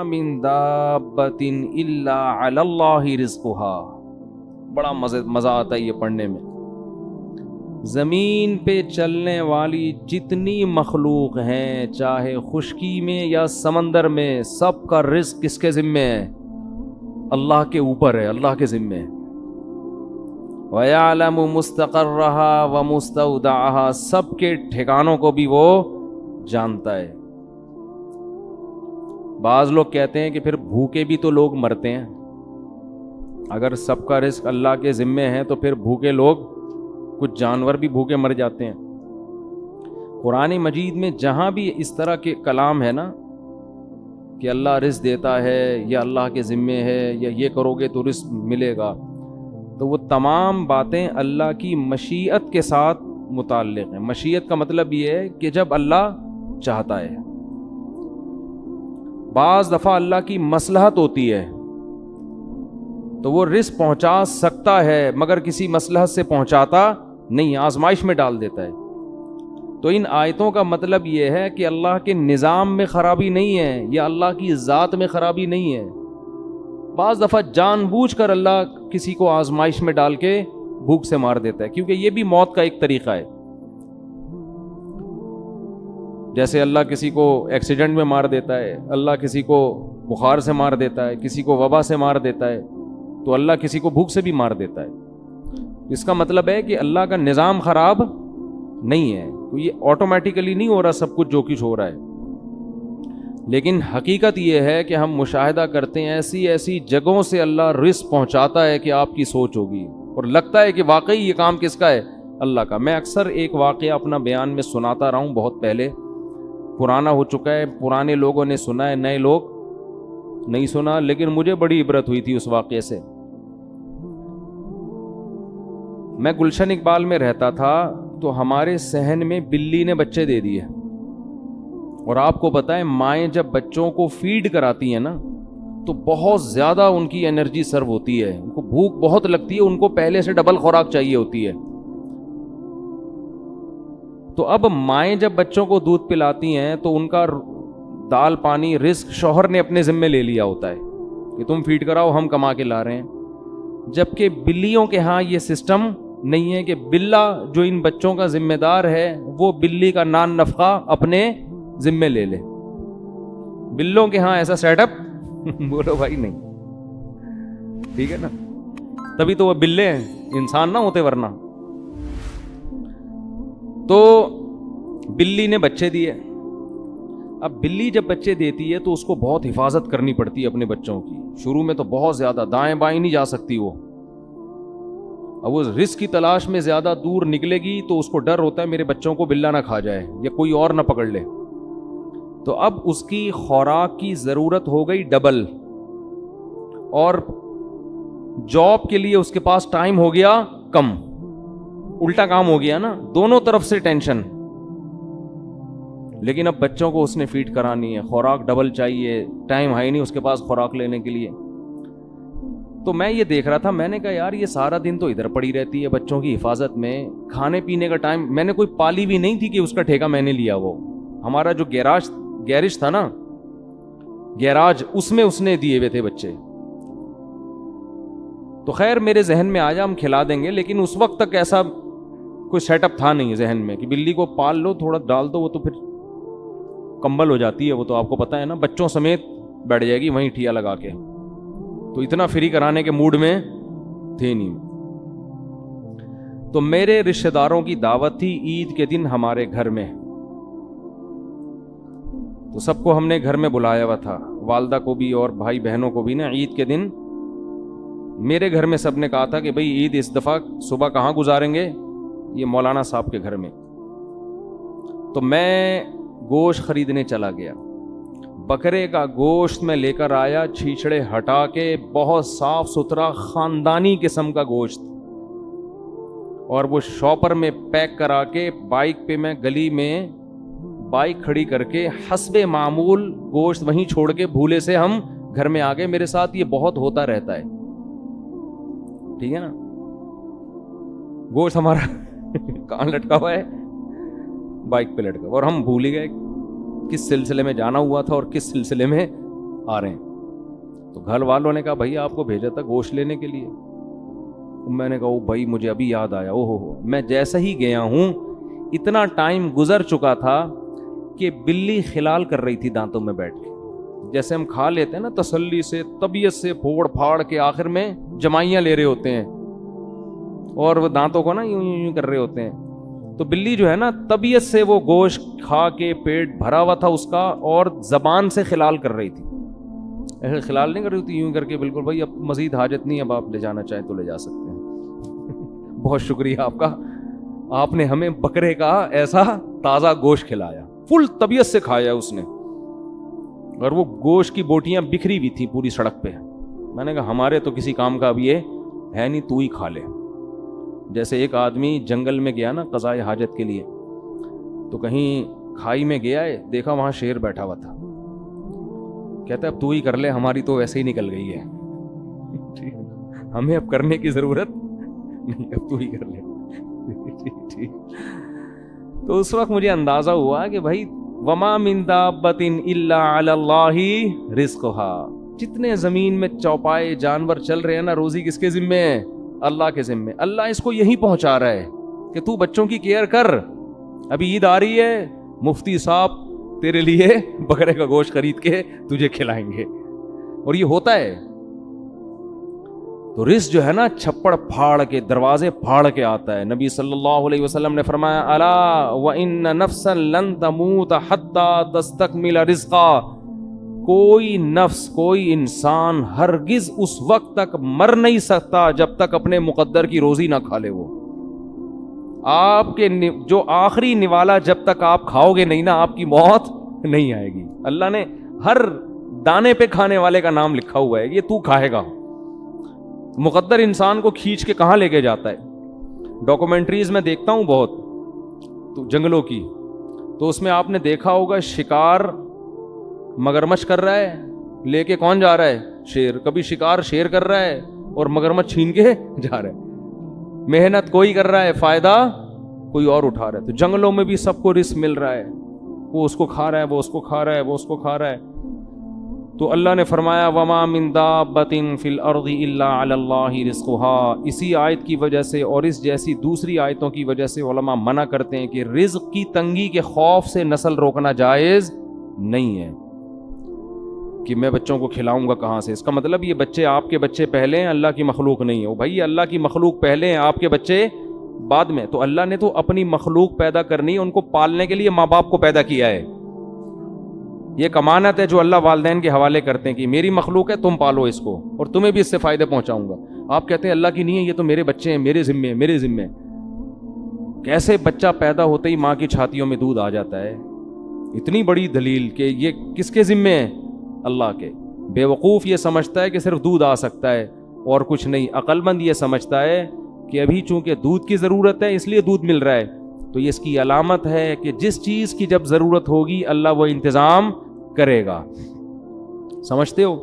من دابۃ الا علی اللہ رزقھا. بڑا مزہ آتا ہے یہ پڑھنے میں. زمین پہ چلنے والی جتنی مخلوق ہیں, چاہے خشکی میں یا سمندر میں, سب کا رزق کس کے ذمے ہے؟ اللہ کے اوپر ہے, اللہ کے ذمے ہے. وَيَعْلَمُ مُسْتَقَرَّهَا وَمُسْتَوْدَعَهَا, سب کے ٹھکانوں کو بھی وہ جانتا ہے. بعض لوگ کہتے ہیں کہ پھر بھوکے بھی تو لوگ مرتے ہیں. اگر سب کا رزق اللہ کے ذمے ہے تو پھر بھوکے لوگ, کچھ جانور بھی بھوکے مر جاتے ہیں. قرآن مجید میں جہاں بھی اس طرح کے کلام ہے نا کہ اللہ رزق دیتا ہے یا اللہ کے ذمے ہے یا یہ کرو گے تو رزق ملے گا, تو وہ تمام باتیں اللہ کی مشیت کے ساتھ متعلق ہیں. مشیت کا مطلب یہ ہے کہ جب اللہ چاہتا ہے. بعض دفعہ اللہ کی مصلحت ہوتی ہے تو وہ رزق پہنچا سکتا ہے مگر کسی مصلحت سے پہنچاتا نہیں, آزمائش میں ڈال دیتا ہے. تو ان آیتوں کا مطلب یہ ہے کہ اللہ کے نظام میں خرابی نہیں ہے یا اللہ کی ذات میں خرابی نہیں ہے. بعض دفعہ جان بوجھ کر اللہ کسی کو آزمائش میں ڈال کے بھوک سے مار دیتا ہے, کیونکہ یہ بھی موت کا ایک طریقہ ہے. جیسے اللہ کسی کو ایکسیڈنٹ میں مار دیتا ہے, اللہ کسی کو بخار سے مار دیتا ہے, کسی کو وبا سے مار دیتا ہے, تو اللہ کسی کو بھوک سے بھی مار دیتا ہے. اس کا مطلب ہے کہ اللہ کا نظام خراب نہیں ہے, تو یہ آٹومیٹیکلی نہیں ہو رہا سب کچھ جو کچھ ہو رہا ہے. لیکن حقیقت یہ ہے کہ ہم مشاہدہ کرتے ہیں ایسی ایسی جگہوں سے اللہ رزق پہنچاتا ہے کہ آپ کی سوچ ہوگی اور لگتا ہے کہ واقعی یہ کام کس کا ہے؟ اللہ کا. میں اکثر ایک واقعہ اپنا بیان میں سناتا رہا ہوں, بہت پہلے, پرانا ہو چکا ہے, پرانے لوگوں نے سنا ہے, نئے لوگ نہیں سنا, لیکن مجھے بڑی عبرت ہوئی تھی اس واقعے سے. میں گلشن اقبال میں رہتا تھا تو ہمارے صحن میں بلی نے بچے دے دیے, اور آپ کو پتہ ہے مائیں جب بچوں کو فیڈ کراتی ہیں نا تو بہت زیادہ ان کی انرجی سرو ہوتی ہے, ان کو بھوک بہت لگتی ہے, ان کو پہلے سے ڈبل خوراک چاہیے ہوتی ہے. تو اب مائیں جب بچوں کو دودھ پلاتی ہیں تو ان کا دال پانی رزق شوہر نے اپنے ذمے لے لیا ہوتا ہے کہ تم فیڈ کراؤ, ہم کما کے لا رہے ہیں. جبکہ بلیوں کے ہاں یہ سسٹم نہیں ہے کہ بلا جو ان بچوں کا ذمہ دار ہے وہ بلی کا نان نفقہ اپنے ذمے لے لے. بلوں کے ہاں ایسا سیٹ اپ بولو بھائی نہیں, ٹھیک ہے نا, تبھی تو وہ بلے ہیں, انسان نہ ہوتے ورنہ. تو بلی نے بچے دیے. اب بلی جب بچے دیتی ہے تو اس کو بہت حفاظت کرنی پڑتی ہے اپنے بچوں کی. شروع میں تو بہت زیادہ, دائیں بائیں نہیں جا سکتی وہ. اب وہ رزق کی تلاش میں زیادہ دور نکلے گی تو اس کو ڈر ہوتا ہے میرے بچوں کو بلا نہ کھا جائے یا کوئی اور نہ پکڑ لے. تو اب اس کی خوراک کی ضرورت ہو گئی ڈبل, اور جاب کے لیے اس کے پاس ٹائم ہو گیا کم. الٹا کام ہو گیا نا, دونوں طرف سے ٹینشن. لیکن اب بچوں کو اس نے فیڈ کرانی ہے, خوراک ڈبل چاہیے, ٹائم ہے نہیں اس کے پاس خوراک لینے کے لیے. تو میں یہ دیکھ رہا تھا, میں نے کہا یار یہ سارا دن تو ادھر پڑی رہتی ہے بچوں کی حفاظت میں, کھانے پینے کا ٹائم. میں نے کوئی پالی بھی نہیں تھی کہ اس کا ٹھیکہ میں نے لیا. وہ ہمارا جو گیرج تھا نا, گیراج, اس میں اس نے دیے ہوئے تھے بچے. تو خیر میرے ذہن میں آیا ہم کھلا دیں گے, لیکن اس وقت تک ایسا کوئی سیٹ اپ تھا نہیں ذہن میں کہ بلی کو پال لو, تھوڑا ڈال دو, وہ تو پھر کمبل ہو جاتی ہے, وہ تو آپ کو پتہ ہے نا, بچوں سمیت بیٹھ جائے گی وہیں ٹھیا لگا کے. تو اتنا فری کرانے کے موڈ میں تھے نہیں. تو میرے رشتہ داروں کی دعوت تھی عید کے دن ہمارے گھر میں, تو سب کو ہم نے گھر میں بلایا ہوا تھا, والدہ کو بھی اور بھائی بہنوں کو بھی نا. عید کے دن میرے گھر میں سب نے کہا تھا کہ بھئی عید اس دفعہ صبح کہاں گزاریں گے؟ یہ مولانا صاحب کے گھر میں. تو میں گوشت خریدنے چلا گیا, بکرے کا گوشت میں لے کر آیا, چھیچڑے ہٹا کے, بہت صاف ستھرا خاندانی قسم کا گوشت, اور وہ شاپر میں پیک کرا کے بائک پہ میں گلی میں بائک کھڑی کر کے حسب معمول گوشت وہیں چھوڑ کے بھولے سے ہم گھر میں آ گئے. میرے ساتھ یہ بہت ہوتا رہتا ہے, ٹھیک ہے نا. گوشت ہمارا کہاں لٹکا ہوا ہے؟ بائک پہ لٹکا, اور ہم بھول ہی گئے کس سلسلے میں جانا ہوا تھا اور کس سلسلے میں آ رہے ہیں. تو گھر والوں نے کہا بھائی آپ کو بھیجا تھا گوشت لینے کے لیے. میں نے کہا او بھائی مجھے ابھی یاد آیا, او ہو میں جیسا ہی گیا ہوں اتنا ٹائم گزر چکا تھا کہ بلی خلال کر رہی تھی دانتوں میں بیٹھ کے. جیسے ہم کھا لیتے ہیں نا تسلی سے, طبیعت سے پھوڑ پھاڑ کے آخر میں جمائیاں لے رہے ہوتے ہیں اور وہ دانتوں کو نا یوں یوں کر رہے ہوتے ہیں, تو بلی جو ہے نا طبیعت سے وہ گوشت کھا کے پیٹ بھرا ہوا تھا اس کا اور زبان سے خلال کر رہی تھی. ایسے خلال نہیں کر رہی تھی, یوں کر کے بالکل بھائی اب مزید حاجت نہیں, اب آپ لے جانا چاہیں تو لے جا سکتے ہیں. بہت شکریہ آپ کا, آپ نے ہمیں بکرے کا ایسا تازہ گوشت کھلایا, فل طبیعت سے کھایا اس نے, اور وہ گوشت کی بوٹیاں بکھری بھی تھی پوری سڑک پہ. میں نے کہا ہمارے تو کسی کام کا اب یہ ہے نہیں, تو ہی کھا لے. جیسے ایک آدمی جنگل میں گیا نا قضائے حاجت کے لیے, تو کہیں کھائی میں گیا ہے, دیکھا وہاں شیر بیٹھا ہوا تھا, کہتا ہے اب تو ہی کر لے, ہماری تو ویسے ہی نکل گئی ہے, ہمیں اب کرنے کی ضرورت نہیں, اب تو ہی کر لے. تو اس وقت مجھے اندازہ ہوا کہ بھائی وما من دابۃ الا علی اللہ رزقها, جتنے زمین میں چوپائے جانور چل رہے ہیں نا, روزی کس کے ذمے ہے؟ اللہ کے ذمے. اللہ اس کو یہی پہنچا رہا ہے کہ تو بچوں کی کیئر کر, ابھی عید آ رہی ہے, مفتی صاحب تیرے لیے بکرے کا گوشت خرید کے تجھے کھلائیں گے. اور یہ ہوتا ہے. تو رزق جو ہے نا چھپڑ پھاڑ کے, دروازے پھاڑ کے آتا ہے. نبی صلی اللہ علیہ وسلم نے فرمایا الا وان نفسا لن تموت حتى تستكمل رزقا, کوئی نفس, کوئی انسان ہرگز اس وقت تک مر نہیں سکتا جب تک اپنے مقدر کی روزی نہ کھا لے. وہ آپ کے جو آخری نوالا جب تک آپ کھاؤ گے نہیں نا, آپ کی موت نہیں آئے گی. اللہ نے ہر دانے پہ کھانے والے کا نام لکھا ہوا ہے, یہ تو کھائے گا. مقدر انسان کو کھینچ کے کہاں لے کے جاتا ہے. ڈاکومنٹریز میں دیکھتا ہوں بہت تو جنگلوں کی, تو اس میں آپ نے دیکھا ہوگا شکار مگرمچھ کر رہا ہے, لے کے کون جا رہا ہے؟ شیر. کبھی شکار شیر کر رہا ہے اور مگرمچھ چھین کے جا رہا ہے. محنت کوئی کر رہا ہے, فائدہ کوئی اور اٹھا رہا ہے. تو جنگلوں میں بھی سب کو رزق مل رہا ہے, وہ اس کو کھا رہا ہے, وہ اس کو کھا رہا ہے, وہ اس کو کھا رہا ہے. تو اللہ نے فرمایا وما من دابۃ فی الارض الا علی اللہ رزقها. اسی آیت کی وجہ سے اور اس جیسی دوسری آیتوں کی وجہ سے علماء منع کرتے ہیں کہ رزق کی تنگی کے خوف سے نسل روکنا جائز نہیں ہے, کہ میں بچوں کو کھلاؤں گا کہاں سے. اس کا مطلب یہ بچے آپ کے بچے پہلے ہیں, اللہ کی مخلوق نہیں ہے. بھائی اللہ کی مخلوق پہلے ہیں, آپ کے بچے بعد میں. تو اللہ نے تو اپنی مخلوق پیدا کرنی ہے, ان کو پالنے کے لیے ماں باپ کو پیدا کیا ہے. یہ ایک امانت ہے جو اللہ والدین کے حوالے کرتے ہیں کہ میری مخلوق ہے, تم پالو اس کو اور تمہیں بھی اس سے فائدے پہنچاؤں گا. آپ کہتے ہیں اللہ کی نہیں ہے, یہ تو میرے بچے ہیں, میرے ذمے, میرے ذمے. کیسے بچہ پیدا ہوتے ہی ماں کی چھاتیوں میں دودھ آ جاتا ہے, اتنی بڑی دلیل کہ یہ کس کے ذمے ہے؟ اللہ کے. بے وقوف یہ سمجھتا ہے کہ صرف دودھ آ سکتا ہے اور کچھ نہیں. عقل مند یہ سمجھتا ہے کہ ابھی چونکہ دودھ کی ضرورت ہے اس لیے دودھ مل رہا ہے. تو یہ اس کی علامت ہے کہ جس چیز کی جب ضرورت ہوگی اللہ وہ انتظام کرے گا. سمجھتے ہو؟